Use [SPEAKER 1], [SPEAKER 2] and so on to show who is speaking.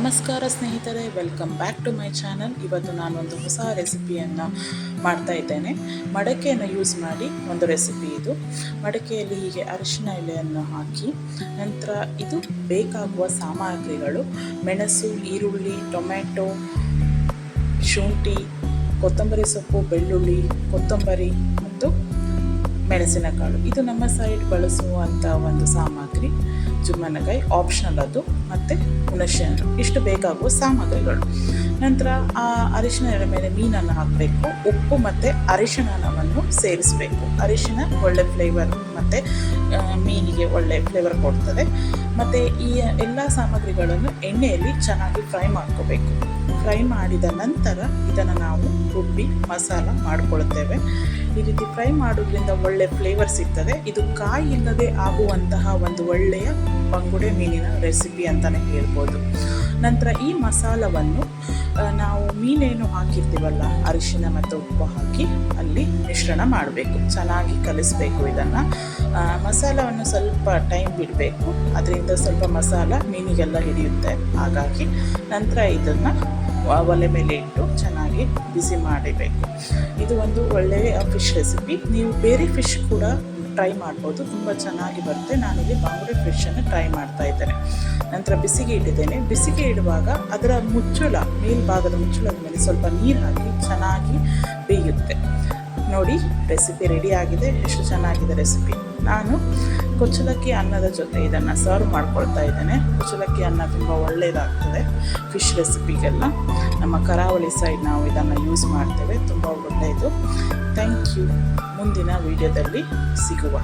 [SPEAKER 1] ನಮಸ್ಕಾರ ಸ್ನೇಹಿತರೆ, welcome back to my channel. ಇವತ್ತು ನಾನೊಂದು ಹೊಸ ರೆಸಿಪಿಯನ್ನು ಮಾಡ್ತಾ ಇದ್ದೇನೆ. ಮಡಕೆಯನ್ನು ಯೂಸ್ ಮಾಡಿ ಒಂದು ರೆಸಿಪಿ ಇದು. ಮಡಕೆಯಲ್ಲಿ ಹೀಗೆ ಅರಿಶಿನ ಎಲೆಯನ್ನು ಹಾಕಿ, ನಂತರ ಇದು ಬೇಕಾಗುವ ಸಾಮಗ್ರಿಗಳು: ಮೆಣಸು, ಈರುಳ್ಳಿ, ಟೊಮೆಟೊ, ಶುಂಠಿ, ಕೊತ್ತಂಬರಿ ಸೊಪ್ಪು, ಬೆಳ್ಳುಳ್ಳಿ, ಕೊತ್ತಂಬರಿ ಮತ್ತು ಮೆಣಸಿನಕಾಳು. ಇದು ನಮ್ಮ ಸೈಡ್ ಬಳಸುವಂಥ ಒಂದು ಸಾಮಗ್ರಿ. ಜುಮ್ಮನಕಾಯಿ ಆಪ್ಷನಲ್ ಅದು, ಮತ್ತು ಹುಣಸೆಹಣ್ಣು. ಇಷ್ಟು ಬೇಕಾಗುವ ಸಾಮಗ್ರಿಗಳು. ನಂತರ ಆ ಅರಿಶಿಣದ ಮೇಲೆ ಮೀನನ್ನು ಹಾಕಬೇಕು. ಉಪ್ಪು ಮತ್ತು ಅರಿಶಿಣವನ್ನು ಸೇರಿಸಬೇಕು. ಅರಿಶಿಣ ಒಳ್ಳೆ ಫ್ಲೇವರ್ ಮತ್ತು ಮೀನಿಗೆ ಒಳ್ಳೆ ಫ್ಲೇವರ್ ಕೊಡ್ತದೆ. ಮತ್ತು ಈ ಎಲ್ಲ ಸಾಮಗ್ರಿಗಳನ್ನು ಎಣ್ಣೆಯಲ್ಲಿ ಚೆನ್ನಾಗಿ ಫ್ರೈ ಮಾಡ್ಕೋಬೇಕು. ಫ್ರೈ ಮಾಡಿದ ನಂತರ ಇದನ್ನು ನಾವು ರುಬ್ಬಿ ಮಸಾಲ ಮಾಡಿಕೊಳ್ಳುತ್ತೇವೆ. ಈ ರೀತಿ ಫ್ರೈ ಮಾಡೋದ್ರಿಂದ ಒಳ್ಳೆ ಫ್ಲೇವರ್ ಸಿಗ್ತದೆ. ಇದು ಕಾಯಿ ಇಲ್ಲದೆ ಆಗುವಂತಹ ಒಂದು ಒಳ್ಳೆಯ ಬಂಗುಡೆ ಮೀನಿನ ರೆಸಿಪಿ ಅಂತಲೇ ಹೇಳ್ಬೋದು. ನಂತರ ಈ ಮಸಾಲವನ್ನು ನಾವು ಮೀನೇನು ಹಾಕಿರ್ತೀವಲ್ಲ, ಅರಿಶಿನ ಮತ್ತು ಉಪ್ಪು ಹಾಕಿ ಅಲ್ಲಿ ಮಿಶ್ರಣ ಮಾಡಬೇಕು. ಚೆನ್ನಾಗಿ ಕಲಿಸಬೇಕು. ಇದನ್ನು ಮಸಾಲವನ್ನು ಸ್ವಲ್ಪ ಟೈಮ್ ಬಿಡಬೇಕು. ಅದರಿಂದ ಸ್ವಲ್ಪ ಮಸಾಲ ಮೀನಿಗೆಲ್ಲ ಹಿಡಿಯುತ್ತೆ. ಹಾಗಾಗಿ ನಂತರ ಇದನ್ನು ಒಲೆ ಮೇಲೆ ಇಟ್ಟು ಚೆನ್ನಾಗಿ ಬಿಸಿ ಮಾಡಬೇಕು. ಇದು ಒಂದು ಒಳ್ಳೆಯ ಫಿಶ್ ರೆಸಿಪಿ. ನೀವು ಬೇರೆ ಫಿಶ್ ಕೂಡ ಟ್ರೈ ಮಾಡ್ಬೋದು, ತುಂಬ ಚೆನ್ನಾಗಿ ಬರುತ್ತೆ. ನಾನಿಲ್ಲಿ ಬಂಗುಡೆ ಫಿಶನ್ನು ಟ್ರೈ ಮಾಡ್ತಾ ಇದ್ದೇನೆ. ನಂತರ ಬಿಸಿಗೆ ಇಟ್ಟಿದ್ದೇನೆ. ಬಿಸಿಗೆ ಇಡುವಾಗ ಅದರ ಮುಚ್ಚಳ, ಮೇಲ್ಭಾಗದ ಮುಚ್ಚಳದ ಮೇಲೆ ಸ್ವಲ್ಪ ನೀರು ಹಾಕಿ ಚೆನ್ನಾಗಿ ಬೇಯುತ್ತೆ. ನೋಡಿ, ರೆಸಿಪಿ ರೆಡಿ ಆಗಿದೆ. ಎಷ್ಟು ಚೆನ್ನಾಗಿದೆ ರೆಸಿಪಿ. ನಾನು ಕುಚ್ಚಲಕ್ಕಿ ಅನ್ನದ ಜೊತೆ ಇದನ್ನು ಸರ್ವ್ ಮಾಡ್ಕೊಳ್ತಾ ಇದ್ದೇನೆ. ಕುಚ್ಚಲಕ್ಕಿ ಅನ್ನ ತುಂಬ ಒಳ್ಳೆಯದಾಗ್ತದೆ ಫಿಶ್ ರೆಸಿಪಿಗೆಲ್ಲ. ನಮ್ಮ ಕರಾವಳಿ ಸೈಡ್ ನಾವು ಇದನ್ನು ಯೂಸ್ ಮಾಡ್ತೇವೆ. ತುಂಬ ಒಳ್ಳೆಯದು. Thank you. ಮುಂದಿನ ವಿಡಿಯೋದಲ್ಲಿ ಸಿಗುವ.